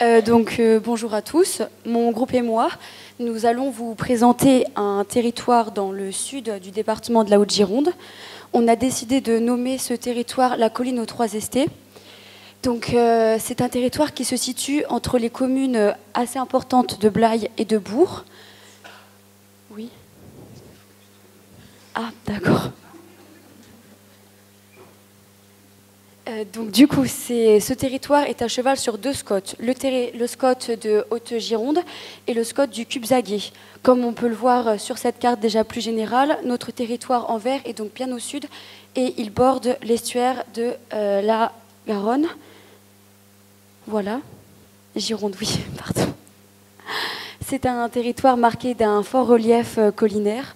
Bonjour à tous. Mon groupe et moi, nous allons vous présenter un territoire dans le sud du département de la Haute-Gironde. On a décidé de nommer ce territoire la colline aux Trois Estés. C'est un territoire qui se situe entre les communes assez importantes de Blaye et de Bourg. Oui. Ah, d'accord. Ce territoire est à cheval sur deux scots, le scot de Haute-Gironde et le scot du Cubzaguais. Comme on peut le voir sur cette carte déjà plus générale, notre territoire en vert est donc bien au sud et il borde l'estuaire de la Garonne. Voilà, Gironde, oui, pardon. C'est un territoire marqué d'un fort relief collinaire.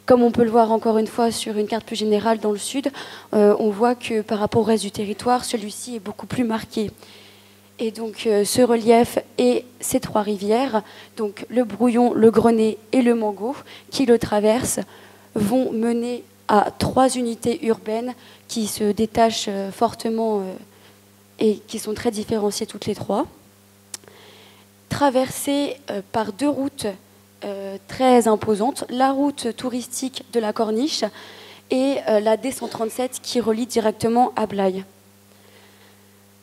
Comme on peut le voir encore une fois sur une carte plus générale dans le sud, on voit que par rapport au reste du territoire, celui-ci est beaucoup plus marqué. Et donc ce relief et ces trois rivières, donc le Brouillon, le Grenet et le Mango, qui le traversent, vont mener à trois unités urbaines qui se détachent fortement et qui sont très différenciées toutes les trois. Traversées par deux routes très imposante, la route touristique de la Corniche et la D137 qui relie directement à Blaye.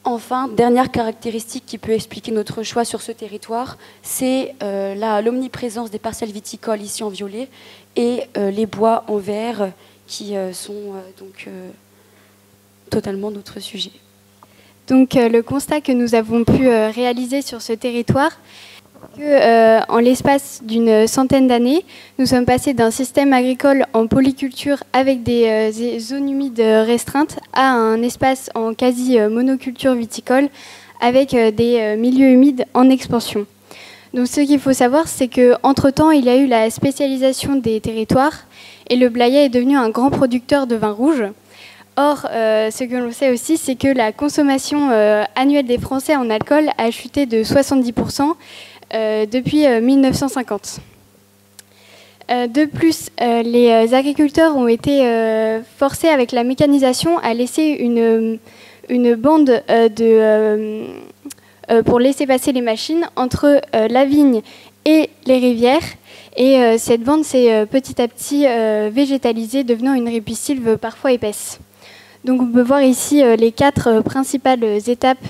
Enfin, dernière caractéristique qui peut expliquer notre choix sur ce territoire, c'est l'omniprésence des parcelles viticoles ici en violet et les bois en vert qui sont totalement notre sujet. Donc le constat que nous avons pu réaliser sur ce territoire, en l'espace d'une centaine d'années, nous sommes passés d'un système agricole en polyculture avec des zones humides restreintes à un espace en quasi-monoculture viticole avec des milieux humides en expansion. Donc ce qu'il faut savoir, c'est qu'entre-temps, il y a eu la spécialisation des territoires et le Blayais est devenu un grand producteur de vin rouge. Or, ce que l'on sait aussi, c'est que la consommation annuelle des Français en alcool a chuté de 70%. Depuis 1950. De plus, les agriculteurs ont été forcés avec la mécanisation à laisser une bande pour laisser passer les machines entre la vigne et les rivières. Et cette bande s'est petit à petit végétalisée, devenant une ripisylve parfois épaisse. Donc on peut voir ici les quatre principales étapes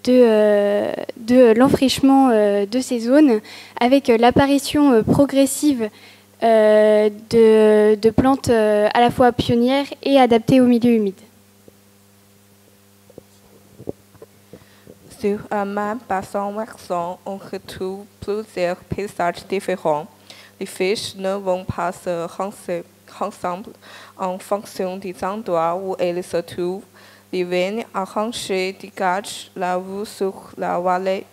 de l'enfrichement de ces zones, avec l'apparition progressive de plantes à la fois pionnières et adaptées au milieu humide. Sur un même bassin versant, on retrouve plusieurs paysages différents. Les fiches ne vont pas se ressembler en fonction des endroits où elles se trouvent. Les vignes arrachées dégagent la vue sur la vallée,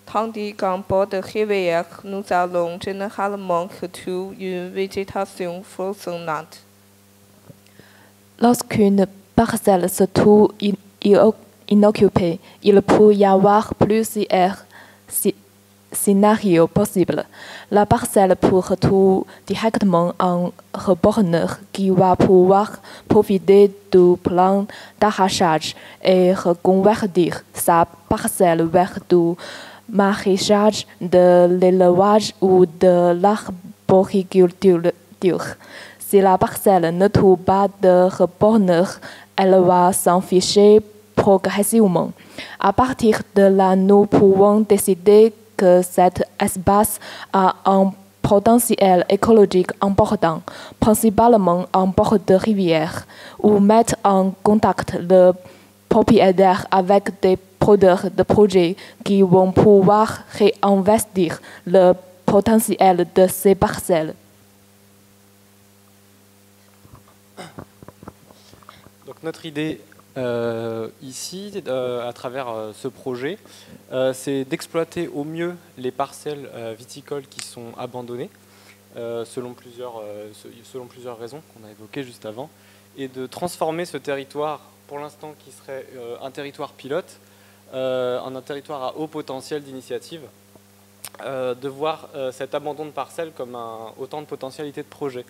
tandis qu'en bord de rivière, nous allons généralement retrouver une végétation foisonnante. Lorsqu'une parcelle se trouve inoccupée, il peut y avoir plusieurs scénarios possibles. La parcelle peut retrouver directement un reborneur qui va pouvoir profiter du plan d'arrachage et reconvertir sa parcelle vers du maraîchage, de l'élevage ou de l'arboriculture. Si la parcelle ne trouve pas de reborneur, elle va s'enficher progressivement. À partir de là, nous pouvons décider que cet espace a un potentiel écologique important, principalement en bord de rivière, ou mettre en contact le propriétaire avec des producteurs de projets qui vont pouvoir réinvestir le potentiel de ces parcelles. Donc notre idée ici, à travers ce projet, c'est d'exploiter au mieux les parcelles viticoles qui sont abandonnées, selon plusieurs raisons qu'on a évoquées juste avant, et de transformer ce territoire, pour l'instant qui serait un territoire pilote, en un territoire à haut potentiel d'initiative, de voir cet abandon de parcelles comme autant de potentialités de projet.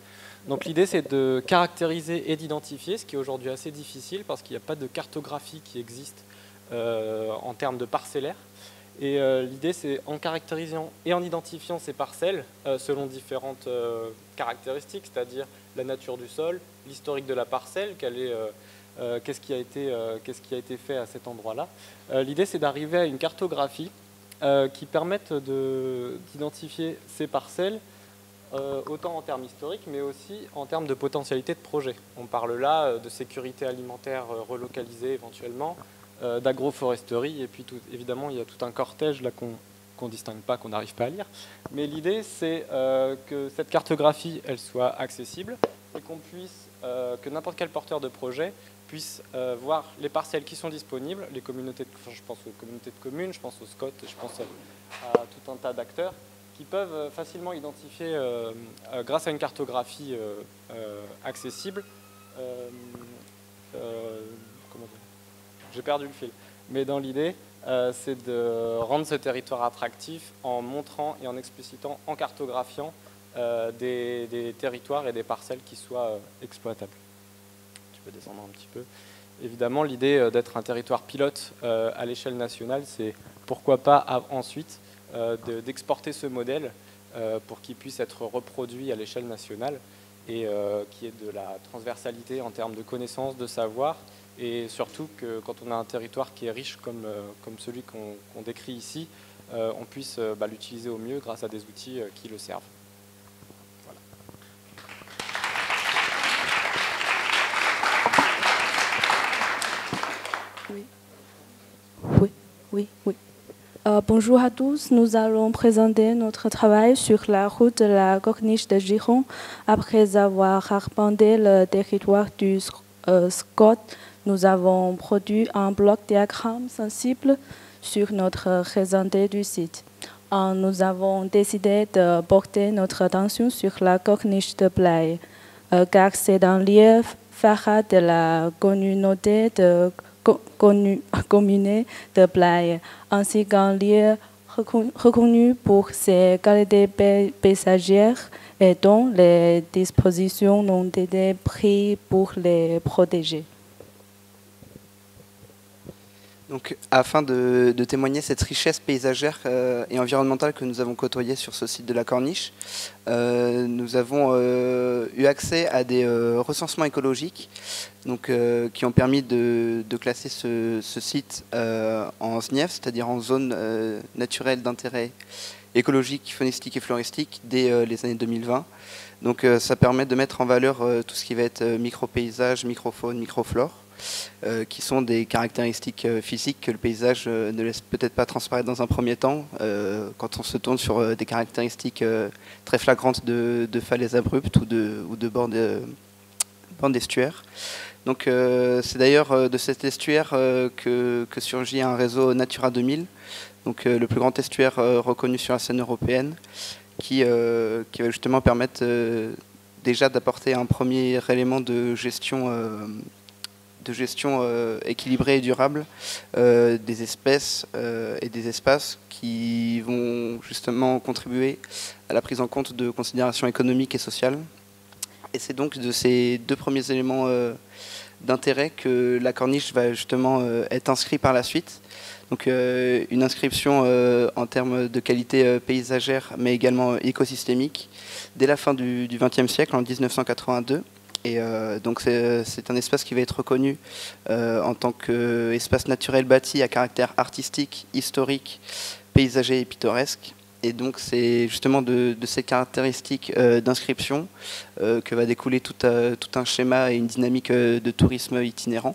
Donc l'idée, c'est de caractériser et d'identifier, ce qui est aujourd'hui assez difficile parce qu'il n'y a pas de cartographie qui existe en termes de parcellaire. Et l'idée, c'est en caractérisant et en identifiant ces parcelles selon différentes caractéristiques, c'est-à-dire la nature du sol, l'historique de la parcelle, qu'est-ce qui a été fait à cet endroit-là. L'idée, c'est d'arriver à une cartographie qui permette d'identifier ces parcelles autant en termes historiques, mais aussi en termes de potentialité de projet. On parle là de sécurité alimentaire relocalisée éventuellement, d'agroforesterie, et puis évidemment il y a tout un cortège là qu'on distingue pas, qu'on n'arrive pas à lire. Mais l'idée, c'est que cette cartographie, elle soit accessible et qu'on puisse, que n'importe quel porteur de projet puisse voir les parcelles qui sont disponibles, les communautés, je pense aux communautés de communes, je pense aux SCOT, je pense à tout un tas d'acteurs qui peuvent facilement identifier, grâce à une cartographie accessible, comment dire, j'ai perdu le fil, mais dans l'idée, c'est de rendre ce territoire attractif en montrant et en explicitant, en cartographiant des territoires et des parcelles qui soient exploitables. Tu peux descendre un petit peu. Évidemment, l'idée d'être un territoire pilote à l'échelle nationale, c'est pourquoi pas ensuite d'exporter ce modèle pour qu'il puisse être reproduit à l'échelle nationale et qu'il y ait de la transversalité en termes de connaissances, de savoir, et surtout que quand on a un territoire qui est riche comme celui qu'on décrit ici, on puisse l'utiliser au mieux grâce à des outils qui le servent. Voilà. Oui. Bonjour à tous, nous allons présenter notre travail sur la route de la Corniche de Giron. Après avoir arpenté le territoire du SCOT, nous avons produit un bloc diagramme sensible sur notre ressenti du site. Nous avons décidé de porter notre attention sur la Corniche de Blaye, car c'est un lieu phare de la communauté de commune de Blaye, ainsi qu'un lieu reconnu pour ses qualités paysagères et dont les dispositions ont été prises pour les protéger. Donc, afin de témoigner cette richesse paysagère et environnementale que nous avons côtoyée sur ce site de la Corniche, nous avons eu accès à des recensements écologiques donc, qui ont permis de classer ce site en SNIEF, c'est-à-dire en zone naturelle d'intérêt écologique, faunistique et floristique dès les années 2020. Donc ça permet de mettre en valeur tout ce qui va être micro-paysage, microfaune, microflore. Qui sont des caractéristiques physiques que le paysage ne laisse peut-être pas transparaître dans un premier temps quand on se tourne sur des caractéristiques très flagrantes de falaises abruptes ou de bords d'estuaires. Donc c'est d'ailleurs de cet estuaire que surgit un réseau Natura 2000, donc le plus grand estuaire reconnu sur la scène européenne, qui va justement permettre déjà d'apporter un premier élément de gestion équilibrée et durable des espèces et des espaces qui vont justement contribuer à la prise en compte de considérations économiques et sociales. Et c'est donc de ces deux premiers éléments d'intérêt que la Corniche va justement être inscrite par la suite. Donc une inscription en termes de qualité paysagère mais également écosystémique dès la fin du XXe siècle, en 1982. Et donc c'est un espace qui va être reconnu en tant qu'espace naturel bâti à caractère artistique, historique, paysager et pittoresque. Et donc c'est justement de ces caractéristiques d'inscription que va découler tout un schéma et une dynamique de tourisme itinérant,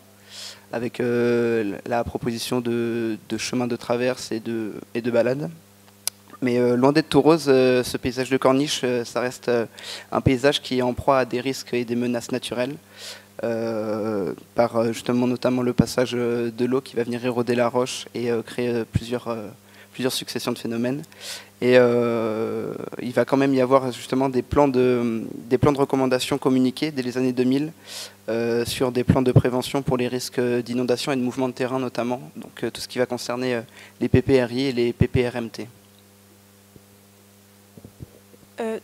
avec la proposition de chemins de traverse et de balades. Mais loin d'être tout rose, ce paysage de Corniche, ça reste un paysage qui est en proie à des risques et des menaces naturelles, par justement notamment le passage de l'eau qui va venir éroder la roche et créer plusieurs successions de phénomènes. Et il va quand même y avoir justement des plans de recommandation communiqués dès les années 2000 sur des plans de prévention pour les risques d'inondation et de mouvements de terrain notamment, donc tout ce qui va concerner les PPRI et les PPRMT.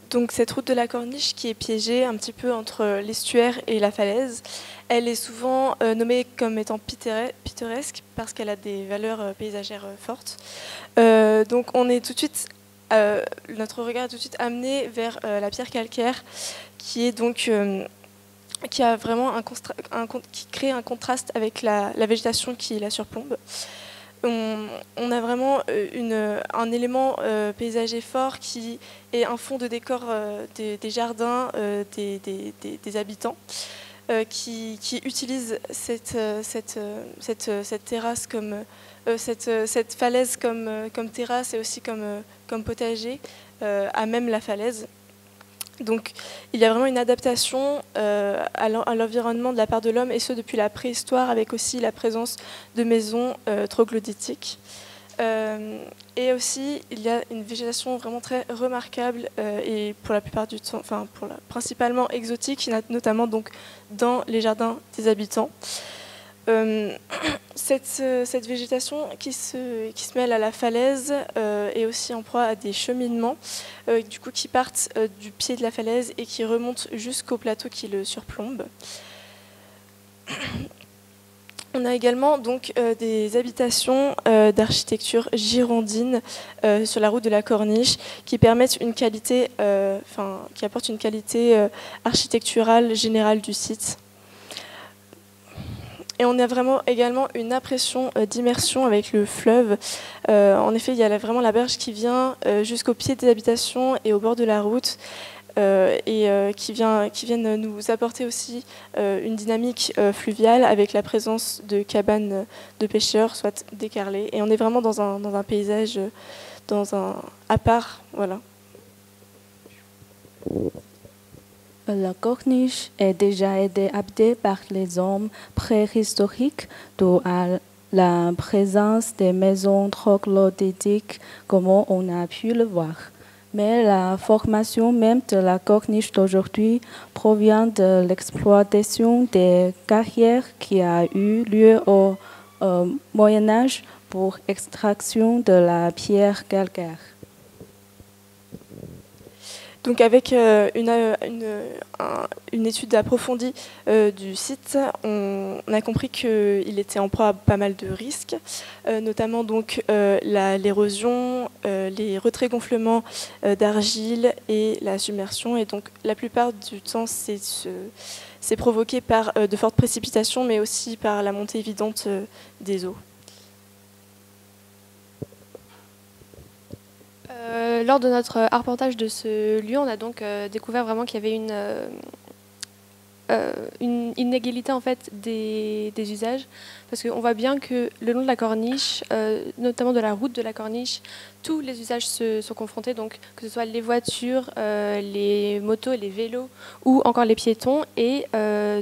Donc cette route de la Corniche qui est piégée un petit peu entre l'estuaire et la falaise, elle est souvent nommée comme étant pittoresque parce qu'elle a des valeurs paysagères fortes. Donc on est tout de suite, notre regard est tout de suite amené vers la pierre calcaire qui est donc qui a vraiment qui crée un contraste avec la végétation qui la surplombe. On a vraiment un élément paysager fort qui est un fond de décor des jardins des habitants qui utilisent cette terrasse comme cette falaise comme terrasse et aussi comme potager à même la falaise. Donc il y a vraiment une adaptation à l'environnement de la part de l'homme, et ce depuis la préhistoire, avec aussi la présence de maisons troglodytiques. Et aussi il y a une végétation vraiment très remarquable et pour la plupart du temps, principalement exotique, notamment donc dans les jardins des habitants. Cette végétation qui se mêle à la falaise est aussi en proie à des cheminements du coup, qui partent du pied de la falaise et qui remontent jusqu'au plateau qui le surplombe. On a également donc des habitations d'architecture girondine sur la route de la Corniche qui permettent une qualité, qui apportent une qualité architecturale générale du site. Et on a vraiment également une impression d'immersion avec le fleuve. En effet, il y a vraiment la berge qui vient jusqu'au pied des habitations et au bord de la route, qui viennent nous apporter aussi une dynamique fluviale avec la présence de cabanes de pêcheurs, soit décarrelées. Et on est vraiment dans un paysage à part. Voilà. La corniche a déjà été habitée par les hommes préhistoriques, d'où la présence des maisons troglodytiques, comme on a pu le voir. Mais la formation même de la corniche d'aujourd'hui provient de l'exploitation des carrières qui a eu lieu au Moyen-Âge pour extraction de la pierre calcaire. Donc avec une étude approfondie du site, on a compris qu'il était en proie à pas mal de risques, notamment donc l'érosion, les retraits-gonflements d'argile et la submersion. Et donc la plupart du temps, c'est provoqué par de fortes précipitations, mais aussi par la montée évidente des eaux. Lors de notre arpentage de ce lieu, on a donc découvert vraiment qu'il y avait une inégalité en fait des usages, parce qu'on voit bien que le long de la corniche, notamment de la route de la corniche, tous les usages sont confrontés, donc que ce soit les voitures, les motos, les vélos ou encore les piétons, et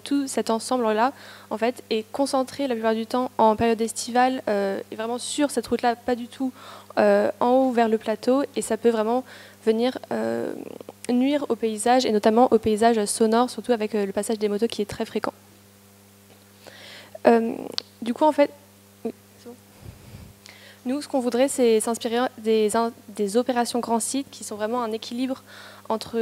tout cet ensemble-là en fait est concentré la plupart du temps en période estivale, et vraiment sur cette route-là, pas du tout en haut vers le plateau, et ça peut vraiment venir nuire au paysage, et notamment au paysage sonore, surtout avec le passage des motos qui est très fréquent. Du coup, en fait, oui, c'est bon. Nous, ce qu'on voudrait, c'est s'inspirer des opérations grand site qui sont vraiment un équilibre entre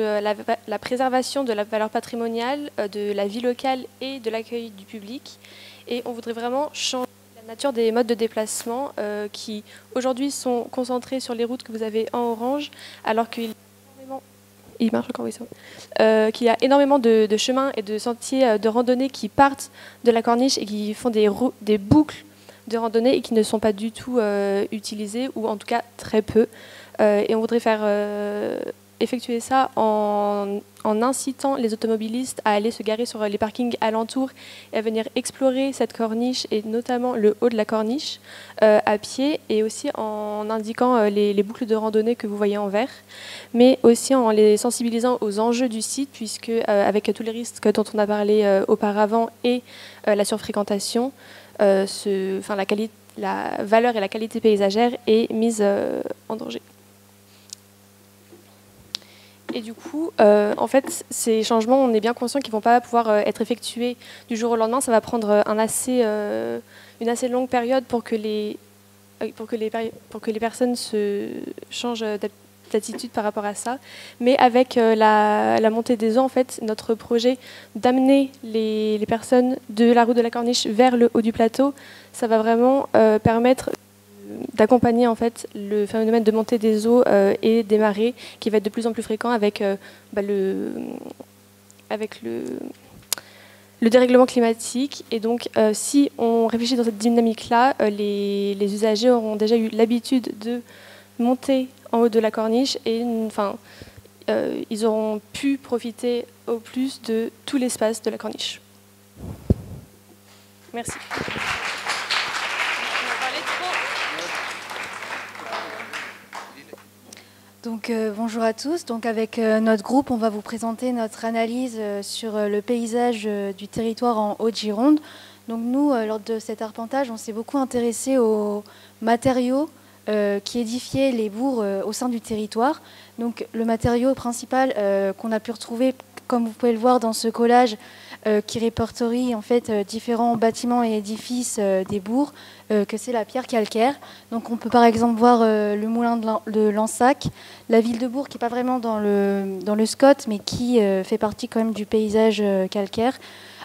la préservation de la valeur patrimoniale, de la vie locale et de l'accueil du public. Et on voudrait vraiment changer la nature des modes de déplacement qui, aujourd'hui, sont concentrés sur les routes que vous avez en orange, alors qu'il marche encore, oui, qu'il y a énormément de chemins et de sentiers de randonnée qui partent de la corniche et qui font des boucles de randonnée et qui ne sont pas du tout utilisés, ou en tout cas très peu. Et on voudrait effectuer ça en incitant les automobilistes à aller se garer sur les parkings alentours et à venir explorer cette corniche, et notamment le haut de la corniche à pied, et aussi en indiquant les boucles de randonnée que vous voyez en vert, mais aussi en les sensibilisant aux enjeux du site, puisque avec tous les risques dont on a parlé auparavant et la surfréquentation, la valeur et la qualité paysagère est mise en danger. Et du coup, en fait, ces changements, on est bien conscient qu'ils ne vont pas pouvoir être effectués du jour au lendemain. Ça va prendre une assez longue période pour que les personnes se changent d'attitude par rapport à ça. Mais avec la montée des eaux, en fait, notre projet d'amener les personnes de la route de la Corniche vers le haut du plateau, ça va vraiment permettre d'accompagner en fait le phénomène de montée des eaux et des marées qui va être de plus en plus fréquent avec le dérèglement climatique. Et donc, si on réfléchit dans cette dynamique-là, les usagers auront déjà eu l'habitude de monter en haut de la corniche et ils auront pu profiter au plus de tout l'espace de la corniche. Merci. Donc, bonjour à tous. Donc, avec notre groupe, on va vous présenter notre analyse sur le paysage du territoire en Haute-Gironde. Donc, nous, lors de cet arpentage, on s'est beaucoup intéressé aux matériaux qui édifiaient les bourgs au sein du territoire. Donc, le matériau principal qu'on a pu retrouver, comme vous pouvez le voir dans ce collage, qui répertorie en fait différents bâtiments et édifices des bourgs, que c'est la pierre calcaire. Donc on peut par exemple voir le moulin de Lansac, la ville de Bourg qui n'est pas vraiment dans le SCOT, mais qui fait partie quand même du paysage calcaire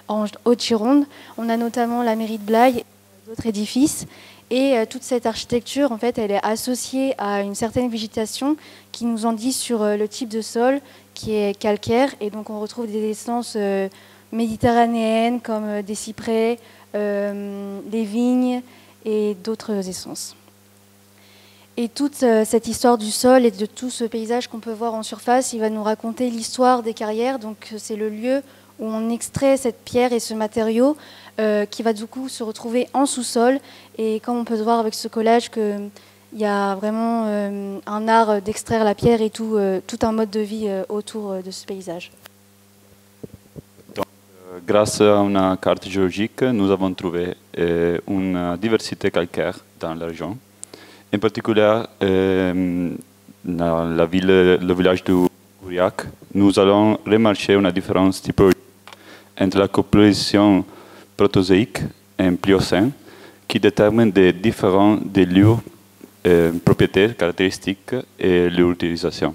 en Haute-Gironde. On a notamment la mairie de Blaye et d'autres édifices. Et toute cette architecture, en fait, elle est associée à une certaine végétation qui nous en dit sur le type de sol qui est calcaire. Et donc on retrouve des essences méditerranéennes comme des cyprès, des vignes et d'autres essences. Et toute cette histoire du sol et de tout ce paysage qu'on peut voir en surface, il va nous raconter l'histoire des carrières. Donc c'est le lieu où on extrait cette pierre et ce matériau qui va du coup se retrouver en sous-sol. Et comme on peut voir avec ce collage qu'il y a vraiment un art d'extraire la pierre et tout un mode de vie autour de ce paysage. Grâce à une carte géologique, nous avons trouvé une diversité calcaire dans la région. En particulier, dans le village de Gouriac, nous allons remarquer une différence typologique entre la composition protézoïque et pliocène qui détermine des différents des lieux, propriétés, caractéristiques et leur utilisation.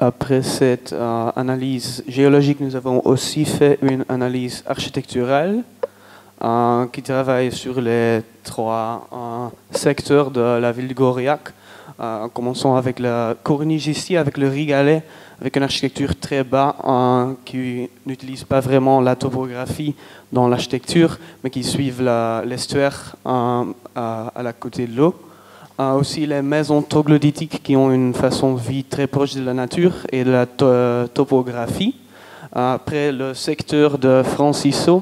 Après cette analyse géologique, nous avons aussi fait une analyse architecturale qui travaille sur les trois secteurs de la ville de Gauriac. Commençons avec la corniche ici, avec le Rigalet, avec une architecture très bas qui n'utilise pas vraiment la topographie dans l'architecture, mais qui suivent l'estuaire à la côté de l'eau. Aussi les maisons troglodytiques qui ont une façon de vie très proche de la nature et de la topographie. Après le secteur de Franciso,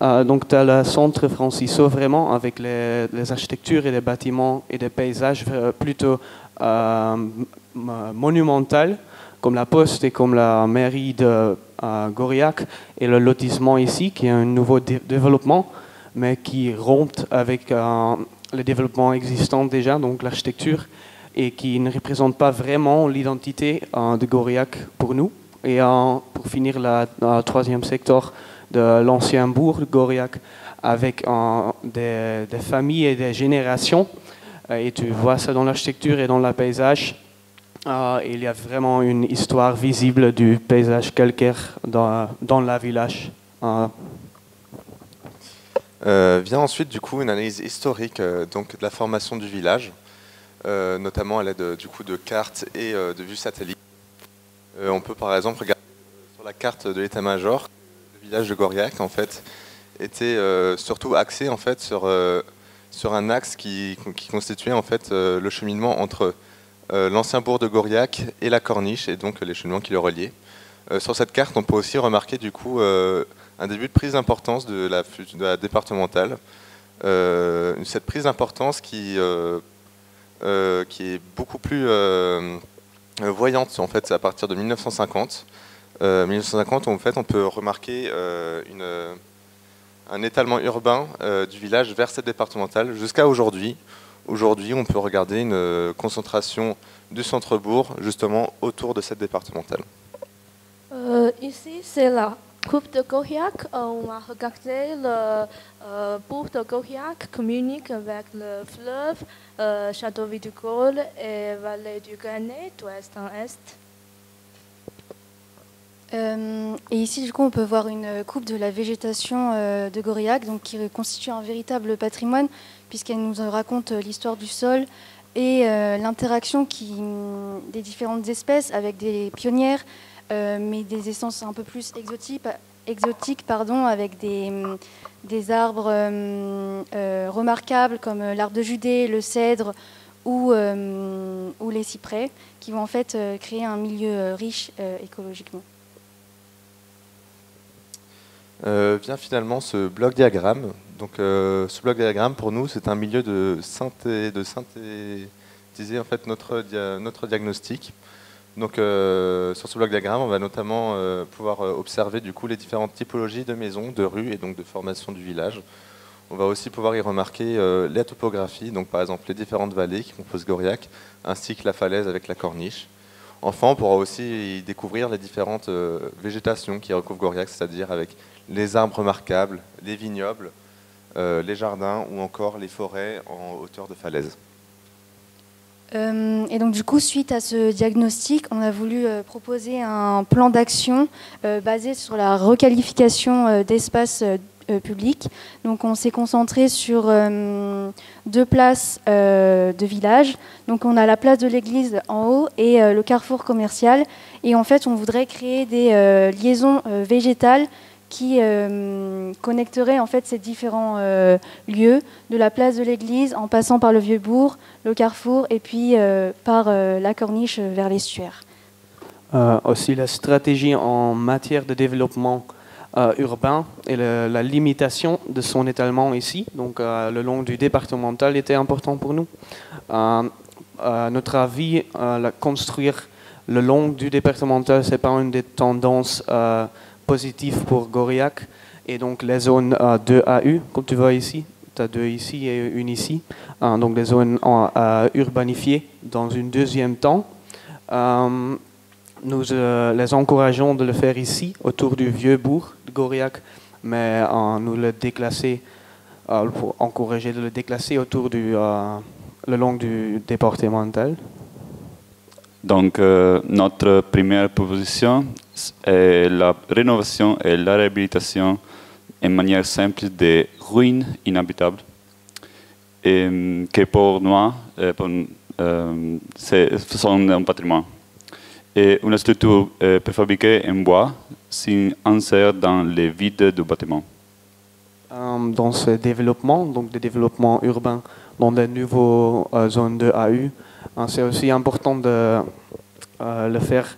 donc tu as le centre Franciso vraiment avec les architectures et les bâtiments et des paysages plutôt monumentaux comme la Poste et comme la mairie de Gauriac et le lotissement ici qui est un nouveau développement mais qui rompt avec le développement existant déjà, donc l'architecture, et qui ne représente pas vraiment l'identité de Gauriac pour nous. Et pour finir, le troisième secteur de l'ancien bourg de Gauriac, avec des familles et des générations. Et tu vois ça dans l'architecture et dans le paysage. Il y a vraiment une histoire visible du paysage calcaire dans le village. Vient ensuite du coup une analyse historique donc de la formation du village, notamment à l'aide du coup de cartes et de vues satellites. On peut par exemple regarder sur la carte de l'état-major, le village de Gauriac en fait était surtout axé en fait sur un axe qui constituait en fait le cheminement entre l'ancien bourg de Gauriac et la Corniche et donc les cheminements qui le reliaient. Sur cette carte, on peut aussi remarquer du coup un début de prise d'importance de la départementale. Cette prise d'importance qui est beaucoup plus voyante en fait à partir de 1950. 1950, en fait, on peut remarquer un étalement urbain du village vers cette départementale jusqu'à aujourd'hui. Aujourd'hui, on peut regarder une concentration du centre-bourg justement autour de cette départementale. Ici, c'est la coupe de Gauriac, on a regardé le bourg de Gauriac communique avec le fleuve, château viticole et vallée du Granet d'ouest en est. Et ici, du coup, on peut voir une coupe de la végétation de Gauriac, donc qui constitue un véritable patrimoine, puisqu'elle nous raconte l'histoire du sol et l'interaction des différentes espèces avec des pionnières, mais des essences un peu plus exotiques avec des arbres remarquables comme l'arbre de Judée, le cèdre ou les cyprès, qui vont en fait créer un milieu riche écologiquement. Vient finalement ce bloc diagramme. Donc, ce bloc diagramme, pour nous, c'est un milieu de synthétiser en fait notre diagnostic. Donc, sur ce bloc diagramme, on va notamment pouvoir observer du coup les différentes typologies de maisons, de rues et donc de formation du village. On va aussi pouvoir y remarquer la topographie, donc par exemple les différentes vallées qui composent Gauriac, ainsi que la falaise avec la corniche. Enfin, on pourra aussi y découvrir les différentes végétations qui recouvrent Gauriac, c'est-à-dire avec les arbres remarquables, les vignobles, les jardins ou encore les forêts en hauteur de falaise. Et donc du coup, suite à ce diagnostic, on a voulu proposer un plan d'action basé sur la requalification d'espaces publics. Donc on s'est concentré sur 2 places de village. Donc on a la place de l'église en haut et le carrefour commercial. Et en fait, on voudrait créer des liaisons végétales qui connecterait en fait ces différents lieux, de la place de l'église en passant par le Vieux-Bourg, le carrefour et puis par la corniche vers l'estuaire. Aussi la stratégie en matière de développement urbain et la limitation de son étalement ici, donc le long du départemental, était important pour nous. À notre avis, construire le long du départemental, ce n'est pas une des tendances positif pour Gauriac, et donc les zones 2AU, comme tu vois ici, tu as 2 ici et une ici, donc les zones urbanifiées dans une deuxième temps. Nous les encourageons de le faire ici, autour du Vieux-Bourg de Gauriac, mais nous le déclasser, pour encourager de le déclasser autour le long du départemental. Donc, notre première proposition est la rénovation et la réhabilitation en manière simple des ruines inhabitables, et que pour nous, sont un patrimoine. Et une structure préfabriquée en bois s'insère dans les vides du bâtiment. Dans ce développement, donc des développements urbains dans les nouvelles zones de AU, c'est aussi important de le faire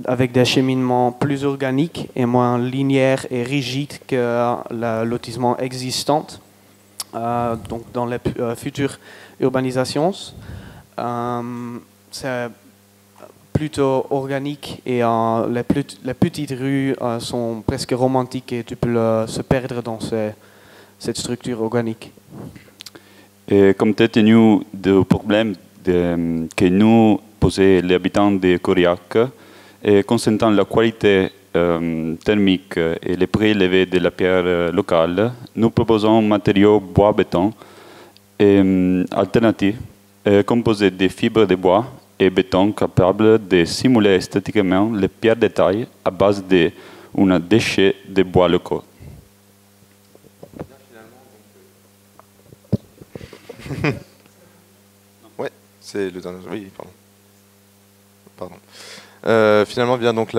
avec des cheminements plus organiques et moins linéaires et rigides que le lotissement existant. Donc dans les futures urbanisations, c'est plutôt organique et les petites rues sont presque romantiques et tu peux se perdre dans cette structure organique. Et comme tenu du problème que nous posaient les habitants de Gauriac, et constatant la qualité thermique et les prix élevés de la pierre locale, nous proposons un matériau bois-béton alternatif composé de fibres de bois et béton capable de simuler esthétiquement les pierres de taille à base d'un déchet de bois locaux. Ouais, c'est le dernier. Oui, pardon. Finalement, vient donc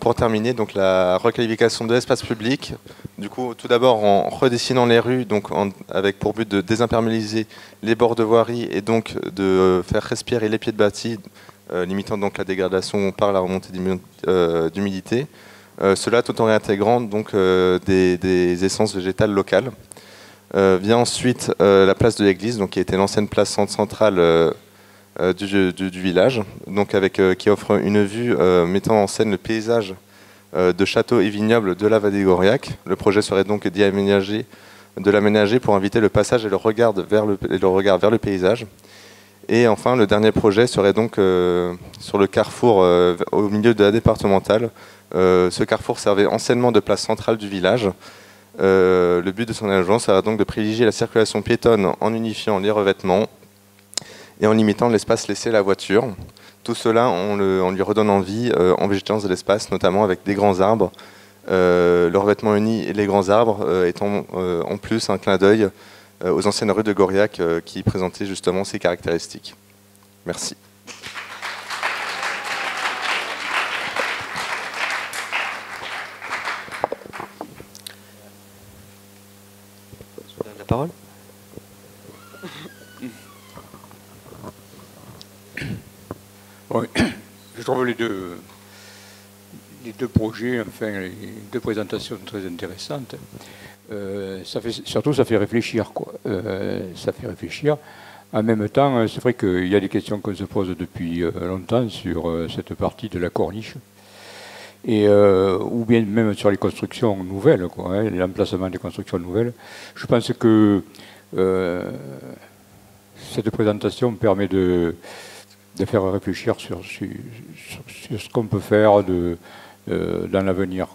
pour terminer, donc la requalification de l'espace public. Du coup, tout d'abord en redessinant les rues, donc avec pour but de désimperméabiliser les bords de voirie et donc de faire respirer les pieds de bâti, limitant donc la dégradation par la remontée d'humidité. Cela tout en réintégrant donc des essences végétales locales. Vient ensuite la place de l'église, donc qui était l'ancienne place centrale du village, donc qui offre une vue mettant en scène le paysage de châteaux et vignobles de la vallée de Gauriac. Le projet serait donc de l'aménager pour inviter le passage et le regard vers le paysage. Et enfin, le dernier projet serait donc sur le carrefour au milieu de la départementale. Ce carrefour servait anciennement de place centrale du village. Le but de son aménagement sera donc de privilégier la circulation piétonne en unifiant les revêtements et en limitant l'espace laissé à la voiture. Tout cela, on lui redonne envie en végétalisant de l'espace, notamment avec des grands arbres. Le revêtement uni et les grands arbres étant en plus un clin d'œil aux anciennes rues de Goriac qui présentaient justement ces caractéristiques. Merci. La parole. Oui, je trouve les deux projets, enfin les deux présentations très intéressantes. Surtout, ça fait réfléchir, quoi. Ça fait réfléchir. En même temps, c'est vrai qu'il y a des questions qu'on se pose depuis longtemps sur cette partie de la corniche, et, ou bien même sur les constructions nouvelles, quoi, hein, l'emplacement des constructions nouvelles. Je pense que cette présentation permet de faire réfléchir sur ce qu'on peut faire dans l'avenir.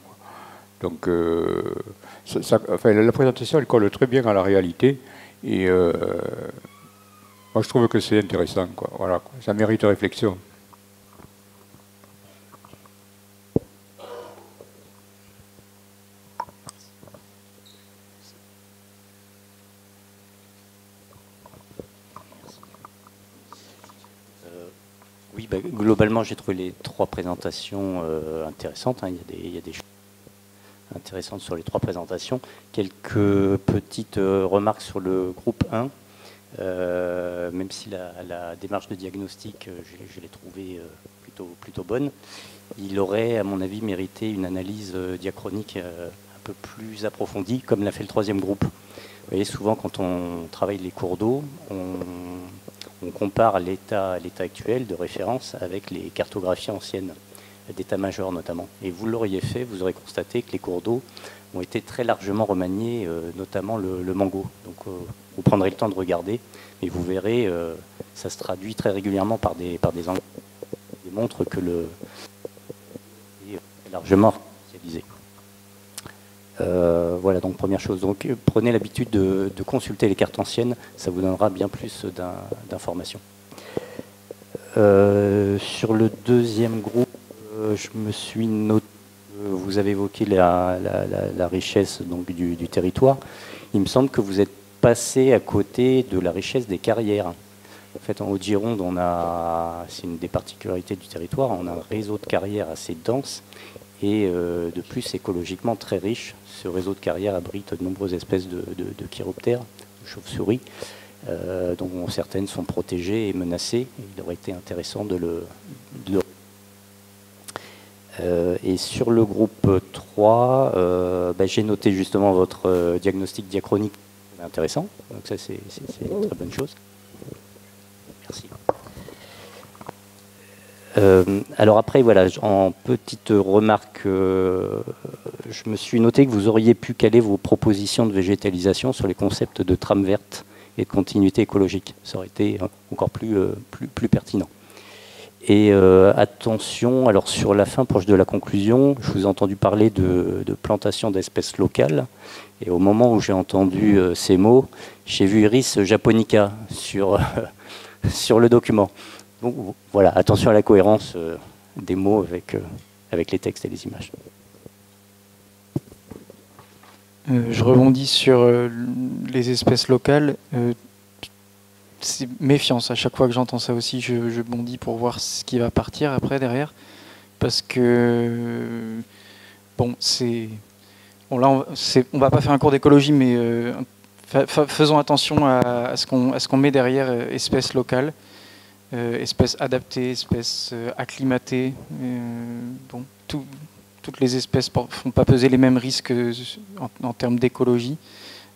Donc, enfin, la présentation, elle colle très bien à la réalité, et moi je trouve que c'est intéressant, quoi. Voilà, quoi. Ça mérite réflexion. Oui, globalement, j'ai trouvé les trois présentations intéressantes, hein. Il y a des choses intéressantes sur les trois présentations. Quelques petites remarques sur le groupe 1, même si la démarche de diagnostic, je l'ai trouvée plutôt bonne. Il aurait, à mon avis, mérité une analyse diachronique un peu plus approfondie, comme l'a fait le troisième groupe. Vous voyez, souvent, quand on travaille les cours d'eau, on compare l'état actuel de référence avec les cartographies anciennes, d'état-major notamment. Et vous l'auriez fait, vous aurez constaté que les cours d'eau ont été très largement remaniés, notamment le Mango. Donc vous prendrez le temps de regarder, et vous verrez, ça se traduit très régulièrement par des angles qui démontrent que le est largement spécialisé. Voilà, donc première chose. Donc prenez l'habitude de consulter les cartes anciennes, ça vous donnera bien plus d'informations. Sur le deuxième groupe, je me suis noté, vous avez évoqué la richesse donc, du territoire. Il me semble que vous êtes passé à côté de la richesse des carrières. En fait, en Haute-Gironde, c'est une des particularités du territoire, on a un réseau de carrières assez dense et de plus écologiquement très riche. Ce réseau de carrières abrite de nombreuses espèces de chiroptères, de chauves-souris, dont certaines sont protégées et menacées. Il aurait été intéressant de le et sur le groupe 3, j'ai noté justement votre diagnostic diachronique intéressant, donc ça c'est une très bonne chose. Merci. Alors après, voilà, en petite remarque, je me suis noté que vous auriez pu caler vos propositions de végétalisation sur les concepts de trame verte et de continuité écologique. Ça aurait été encore plus pertinent. Et attention, alors sur la fin, proche de la conclusion, je vous ai entendu parler de plantation d'espèces locales. Et au moment où j'ai entendu ces mots, j'ai vu Iris japonica sur le document. Donc voilà, attention à la cohérence des mots avec les textes et les images. Je rebondis sur les espèces locales. C'est méfiance, à chaque fois que j'entends ça aussi, je bondis pour voir ce qui va partir après, derrière. Parce que, bon, on va pas faire un cours d'écologie, mais faisons attention à ce qu'on met derrière espèces locales, espèces adaptées, espèces acclimatées. Bon, toutes les espèces ne font pas peser les mêmes risques en termes d'écologie,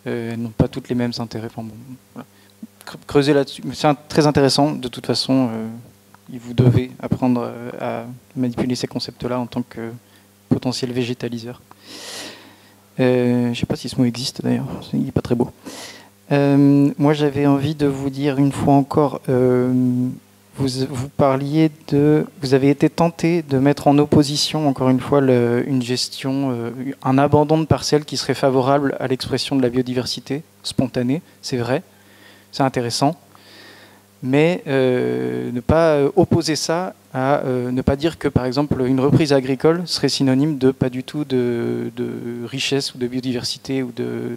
n'ont pas toutes les mêmes intérêts. Enfin, bon, voilà. Creuser là-dessus, c'est très intéressant. De toute façon, vous devez apprendre à manipuler ces concepts-là en tant que potentiel végétaliseur. Je ne sais pas si ce mot existe d'ailleurs, il n'est pas très beau. Moi, j'avais envie de vous dire une fois encore, vous parliez vous avez été tenté de mettre en opposition, encore une fois, une gestion, un abandon de parcelles qui serait favorable à l'expression de la biodiversité spontanée. C'est vrai, c'est intéressant. Mais ne pas opposer ça à ne pas dire que, par exemple, une reprise agricole serait synonyme de pas du tout de richesse ou de biodiversité ou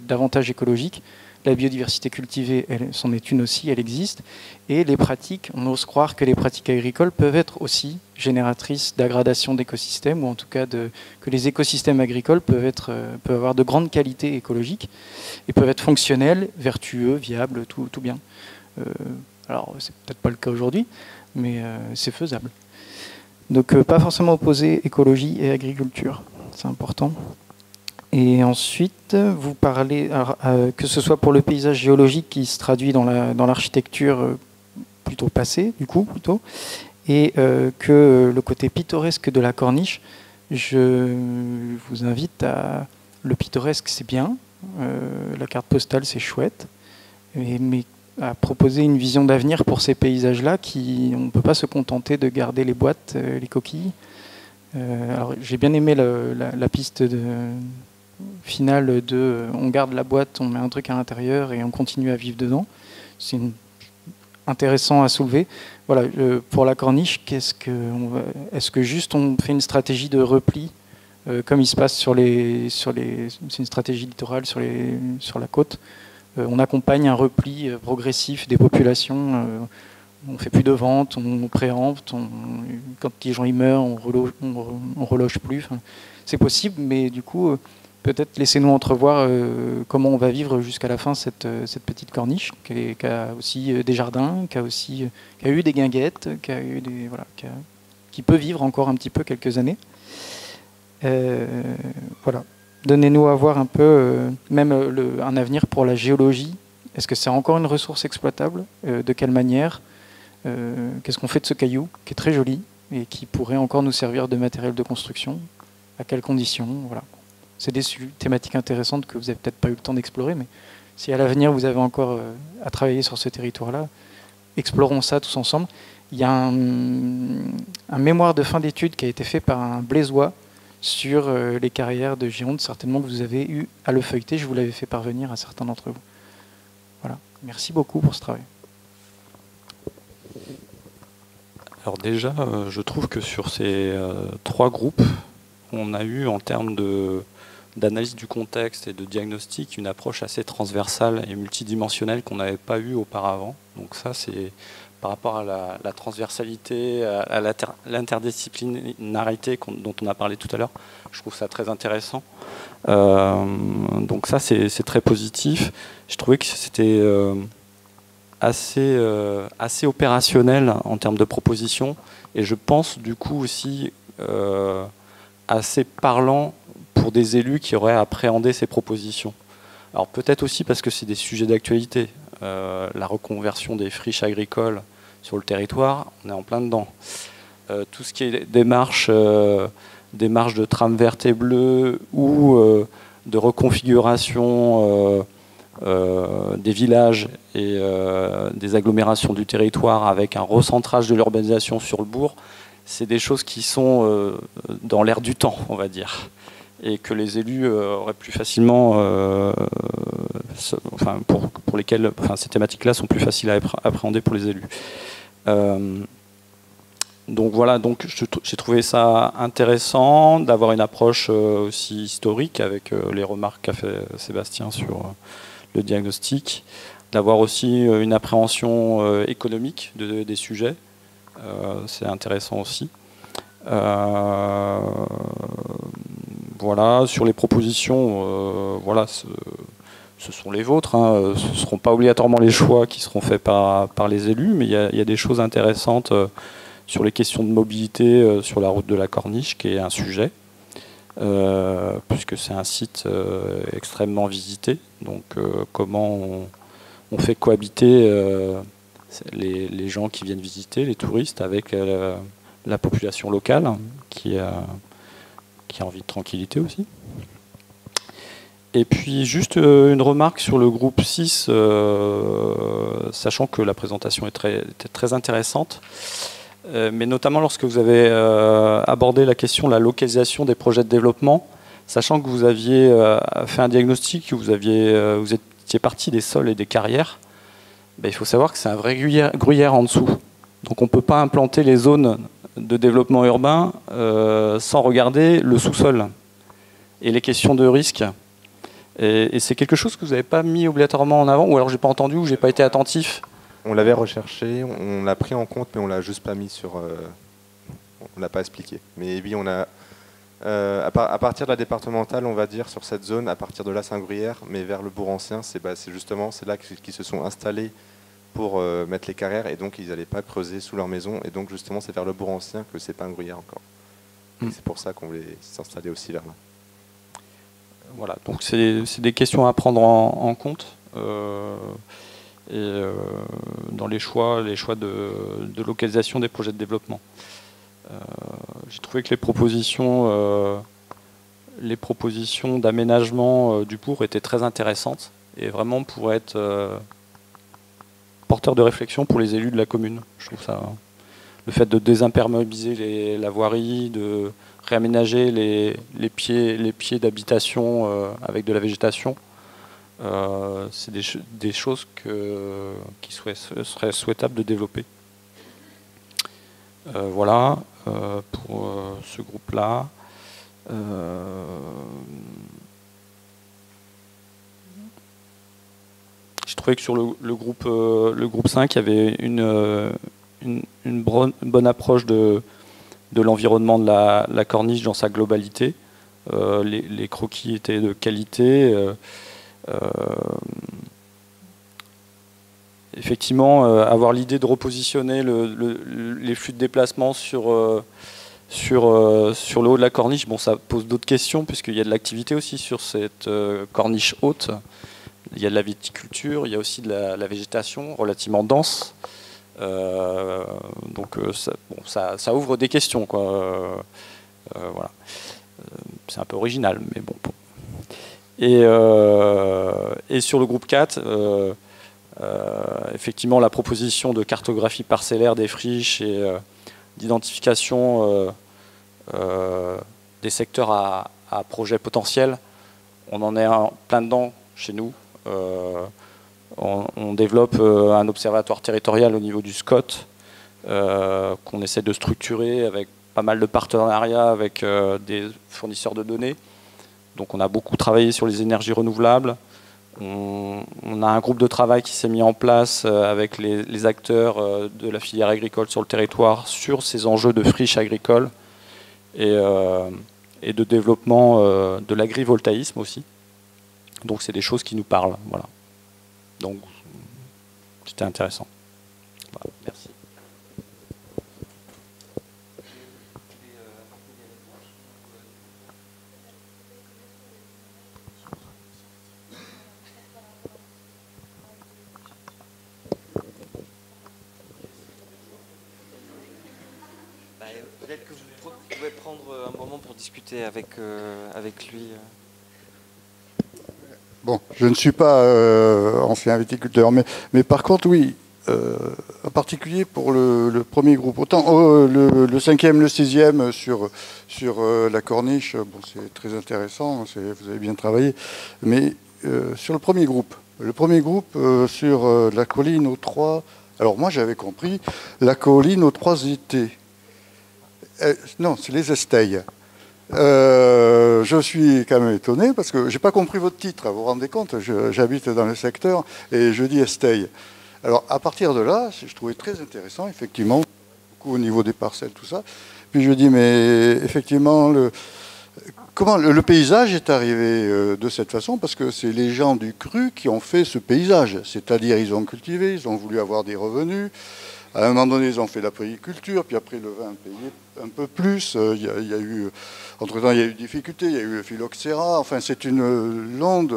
d'avantages écologiques. La biodiversité cultivée, c'en est une aussi, elle existe. Et les pratiques, on ose croire que les pratiques agricoles peuvent être aussi génératrices d'aggradation d'écosystèmes, ou en tout cas que les écosystèmes agricoles peuvent avoir de grandes qualités écologiques et peuvent être fonctionnels, vertueux, viables, tout bien. Alors, c'est peut-être pas le cas aujourd'hui, mais c'est faisable. Donc, pas forcément opposer écologie et agriculture, c'est important. Et ensuite, vous parlez, que ce soit pour le paysage géologique qui se traduit dans l'architecture plutôt passée, du coup, plutôt, et que le côté pittoresque de la corniche, je vous invite à... Le pittoresque, c'est bien, la carte postale, c'est chouette, mais à proposer une vision d'avenir pour ces paysages-là, on ne peut pas se contenter de garder les boîtes, les coquilles. Alors, j'ai bien aimé la piste finale de on garde la boîte, on met un truc à l'intérieur et on continue à vivre dedans. C'est intéressant à soulever. Voilà, pour la corniche, est-ce que juste on fait une stratégie de repli comme il se passe c'est une stratégie littorale sur la côte. On accompagne un repli progressif des populations. On ne fait plus de vente, on préempte. Quand les gens y meurent, on reloge plus. Enfin, c'est possible, mais du coup, peut-être laissez-nous entrevoir comment on va vivre jusqu'à la fin cette petite corniche qui a aussi des jardins, qui a eu des guinguettes, qui peut vivre encore un petit peu quelques années. Voilà. Donnez-nous à voir un peu, même un avenir pour la géologie. Est-ce que c'est encore une ressource exploitable? De quelle manière? Qu'est-ce qu'on fait de ce caillou, qui est très joli, et qui pourrait encore nous servir de matériel de construction? À quelles conditions? Voilà. C'est des thématiques intéressantes que vous n'avez peut-être pas eu le temps d'explorer, mais si à l'avenir vous avez encore à travailler sur ce territoire-là, explorons ça tous ensemble. Il y a un mémoire de fin d'études qui a été fait par un Blaisois sur les carrières de Gironde, certainement que vous avez eu à le feuilleter, je vous l'avais fait parvenir à certains d'entre vous. Voilà, merci beaucoup pour ce travail. Alors déjà, je trouve que sur ces 3 groupes, on a eu en termes d'analyse du contexte et de diagnostic une approche assez transversale et multidimensionnelle qu'on n'avait pas eue auparavant. Donc ça, c'est par rapport à la transversalité, à l'interdisciplinarité dont on a parlé tout à l'heure. Je trouve ça très intéressant. Donc ça, c'est très positif. Je trouvais que c'était assez opérationnel en termes de propositions. Et je pense du coup aussi assez parlant pour des élus qui auraient appréhendé ces propositions. Alors peut-être aussi parce que c'est des sujets d'actualité. La reconversion des friches agricoles sur le territoire, on est en plein dedans. Tout ce qui est démarche de trame verte et bleue ou de reconfiguration des villages et des agglomérations du territoire avec un recentrage de l'urbanisation sur le bourg, c'est des choses qui sont dans l'air du temps, on va dire, et que les élus auraient plus facilement, pour lesquels ces thématiques-là sont plus faciles à appréhender pour les élus. Donc voilà, donc j'ai trouvé ça intéressant d'avoir une approche aussi historique avec les remarques qu'a fait Sébastien sur le diagnostic, d'avoir aussi une appréhension économique des sujets, c'est intéressant aussi. Voilà, sur les propositions, voilà, ce sont les vôtres, hein. Ce ne seront pas obligatoirement les choix qui seront faits par les élus, mais il y a des choses intéressantes sur les questions de mobilité sur la route de la Corniche, qui est un sujet, puisque c'est un site extrêmement visité. Donc comment on fait cohabiter les gens qui viennent visiter, les touristes, avec la population locale qui a envie de tranquillité aussi. Et puis juste une remarque sur le groupe 6, sachant que la présentation était très intéressante, mais notamment lorsque vous avez abordé la question de la localisation des projets de développement, sachant que vous aviez fait un diagnostic, vous étiez parti des sols et des carrières, il faut savoir que c'est un vrai gruyère en dessous. Donc on ne peut pas implanter les zones de développement urbain sans regarder le sous-sol et les questions de risque. Et c'est quelque chose que vous n'avez pas mis obligatoirement en avant, ou alors j'ai pas entendu, ou j'ai pas été attentif. On l'avait recherché, on l'a pris en compte, mais on l'a juste pas mis sur... on l'a pas expliqué. Mais oui, on a... à partir de la départementale, on va dire, sur cette zone, à partir de la Saint-Gruyère, mais vers le bourg ancien, c'est justement là qu'ils se sont installés pour mettre les carrières, et donc ils n'allaient pas creuser sous leur maison, et donc justement c'est vers le bourg ancien que c'est pas un gruyère encore. C'est pour ça qu'on voulait s'installer aussi vers là. Voilà, donc c'est des questions à prendre en compte dans les choix de localisation des projets de développement. J'ai trouvé que les propositions d'aménagement du bourg étaient très intéressantes et vraiment pourraient être porteurs de réflexion pour les élus de la commune. Je trouve ça, le fait de désimperméabiliser la voirie, de réaménager les pieds d'habitation avec de la végétation, c'est des choses qui seraient souhaitables de développer. Voilà pour ce groupe-là. J'ai trouvé que sur le groupe 5, il y avait une bonne approche de l'environnement de la corniche dans sa globalité. Les croquis étaient de qualité. Effectivement, avoir l'idée de repositionner les flux de déplacement sur le haut de la corniche, bon, ça pose d'autres questions puisqu'il y a de l'activité aussi sur cette corniche haute. Il y a de la viticulture, il y a aussi de la végétation relativement dense. Donc ça ouvre des questions, quoi. Voilà. C'est un peu original, mais bon. Et sur le groupe 4, effectivement, la proposition de cartographie parcellaire des friches et d'identification des secteurs à projet potentiel, on en est plein dedans chez nous. On développe un observatoire territorial au niveau du SCOT qu'on essaie de structurer avec pas mal de partenariats avec des fournisseurs de données. Donc on a beaucoup travaillé sur les énergies renouvelables. On a un groupe de travail qui s'est mis en place avec les acteurs de la filière agricole sur le territoire sur ces enjeux de friche agricole et de développement de l'agrivoltaïsme aussi. Donc c'est des choses qui nous parlent. Voilà. Donc c'était intéressant. Voilà, merci. Peut-être que vous pouvez prendre un moment pour discuter avec lui. Bon, je ne suis pas ancien viticulteur, mais par contre, oui, en particulier pour le premier groupe. Autant le cinquième, le sixième sur la corniche, bon, c'est très intéressant, vous avez bien travaillé, mais sur le premier groupe sur la colline aux 3, alors moi j'avais compris, la colline aux 3 étés. Non, c'est les Esteilles. Je suis quand même étonné parce que je n'ai pas compris votre titre, vous vous rendez compte, j'habite dans le secteur et je dis Esteilles. Alors à partir de là, je trouvais très intéressant, effectivement, beaucoup au niveau des parcelles, tout ça. Puis je dis, mais effectivement, comment le paysage est arrivé de cette façon, parce que c'est les gens du cru qui ont fait ce paysage, c'est-à-dire ils ont cultivé, ils ont voulu avoir des revenus. À un moment donné, ils ont fait la périculture, puis après le vin payait un peu plus. Il y a eu, entre-temps, il y a eu des difficultés, il y a eu le phylloxéra. Enfin, c'est une longue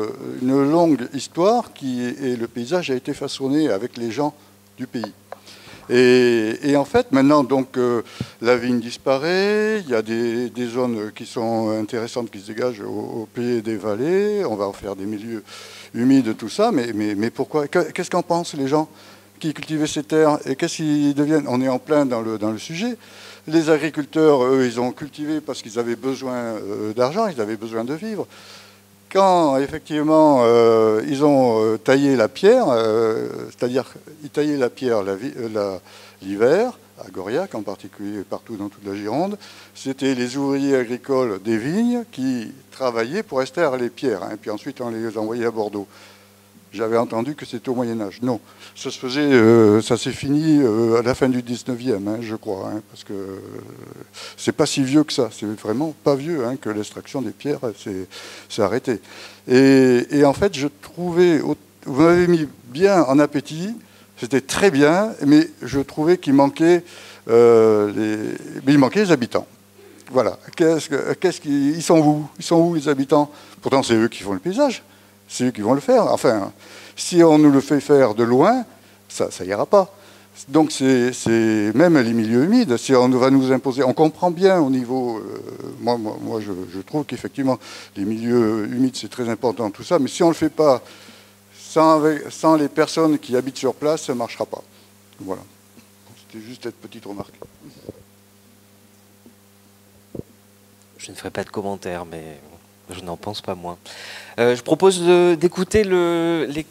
histoire et le paysage a été façonné avec les gens du pays. Et en fait, maintenant, donc, la vigne disparaît, il y a des zones qui sont intéressantes qui se dégagent au pied des vallées, on va en faire des milieux humides, tout ça, mais pourquoi? Qu'est-ce qu'en pensent les gens qui cultivaient ces terres? Et qu'est-ce qu'ils deviennent? On est en plein dans le sujet. Les agriculteurs, eux, ils ont cultivé parce qu'ils avaient besoin d'argent, ils avaient besoin de vivre. Quand, effectivement, ils ont taillé la pierre, c'est-à-dire ils taillaient la pierre l'hiver, à Goriac en particulier, partout dans toute la Gironde, c'était les ouvriers agricoles des vignes qui travaillaient pour extraire les pierres, hein, puis ensuite on les envoyait à Bordeaux. J'avais entendu que c'était au Moyen-Âge. Non, ça se faisait, ça s'est fini à la fin du 19e, hein, je crois, hein, parce que c'est pas si vieux que ça. C'est vraiment pas vieux hein, que l'extraction des pierres s'est arrêtée. Et en fait, je trouvais, vous m'avez mis bien en appétit, c'était très bien, mais je trouvais qu'il manquait, il manquait les habitants. Voilà. Ils sont où? Ils sont où les habitants? Pourtant, c'est eux qui font le paysage. C'est eux qui vont le faire. Enfin, si on nous le fait faire de loin, ça ira pas. Donc, c'est même les milieux humides. Si on va nous imposer, on comprend bien au niveau... moi je trouve qu'effectivement, les milieux humides, c'est très important, tout ça. Mais si on ne le fait pas sans les personnes qui habitent sur place, ça ne marchera pas. Voilà. C'était juste cette petite remarque. Je ne ferai pas de commentaires, mais... je n'en pense pas moins. Je propose d'écouter les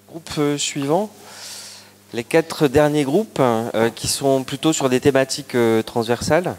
groupes suivants, les 4 derniers groupes qui sont plutôt sur des thématiques transversales.